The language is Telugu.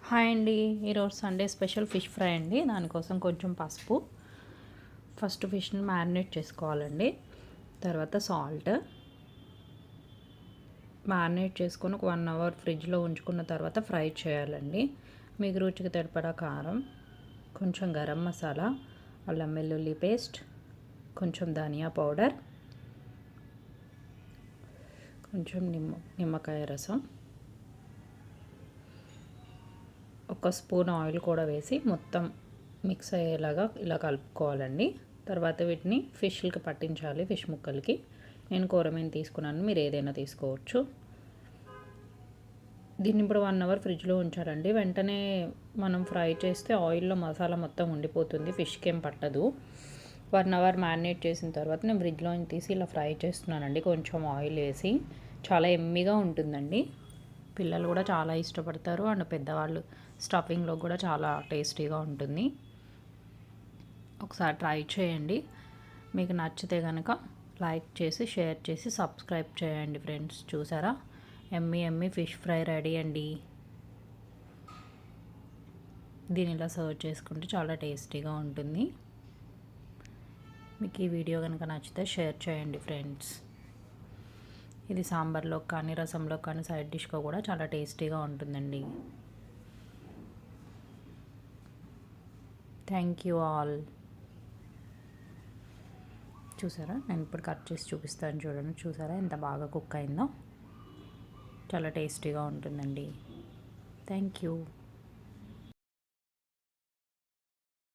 హాయ్ అండి. ఈరోజు సండే స్పెషల్ ఫిష్ ఫ్రై అండి. దానికోసం కొంచెం పసుపు, ఫస్ట్ ఫిష్ని మ్యారినేట్ చేసుకోవాలండి. తర్వాత సాల్ట్ మ్యారినేట్ చేసుకొని ఒక 1 అవర్ ఫ్రిడ్జ్లో ఉంచుకున్న తర్వాత ఫ్రై చేయాలండి. మీకు రుచికి సరిపడా కారం, కొంచెం గరం మసాలా, అల్లం వెల్లుల్లి పేస్ట్, కొంచెం ధనియా పౌడర్, కొంచెం నిమ్మకాయ రసం, ఒక స్పూన్ ఆయిల్ కూడా వేసి మొత్తం మిక్స్ అయ్యేలాగా ఇలా కలుపుకోవాలండి. తర్వాత వీటిని ఫిష్కి పట్టించాలి, ఫిష్ ముక్కలకి. నేను కొరమీను తీసుకున్నాను, మీరు ఏదైనా తీసుకోవచ్చు. దీన్ని ఇప్పుడు 1 అవర్ ఫ్రిడ్జ్లో ఉంచాలండి. వెంటనే మనం ఫ్రై చేస్తే ఆయిల్లో మసాలా మొత్తం ఉండిపోతుంది, ఫిష్కి ఏం పట్టదు. 1 అవర్ మ్యారినేట్ చేసిన తర్వాత నేను ఫ్రిడ్జ్లో తీసి ఇలా ఫ్రై చేస్తున్నానండి, కొంచెం ఆయిల్ వేసి. చాలా ఎమ్మీగా ఉంటుందండి. పిల్లలు కూడా చాలా ఇష్టపడతారు, అండ్ పెద్దవాళ్ళు స్టఫింగ్లో కూడా చాలా టేస్టీగా ఉంటుంది. ఒకసారి ట్రై చేయండి. మీకు నచ్చితే కనుక లైక్ చేసి, షేర్ చేసి, సబ్స్క్రైబ్ చేయండి ఫ్రెండ్స్. చూసారా, ఎమ్మీ ఫిష్ ఫ్రై రెడీ అండి. దీని ఇలా సర్వ్ చేసుకుంటే చాలా టేస్టీగా ఉంటుంది. మీకు ఈ వీడియో కనుక నచ్చితే షేర్ చేయండి ఫ్రెండ్స్. ఇది సాంబార్లో కానీ, రసంలో కానీ, సైడ్ డిష్గా కూడా చాలా టేస్టీగా ఉంటుందండి. Thank you all. చూసారా, నేను ఇప్పుడు కట్ చేసి చూపిస్తాను చూడండి. చూసారా ఎంత బాగా కుక్ అయిందో. చాలా టేస్టీగా ఉంటుందండి. Thank you.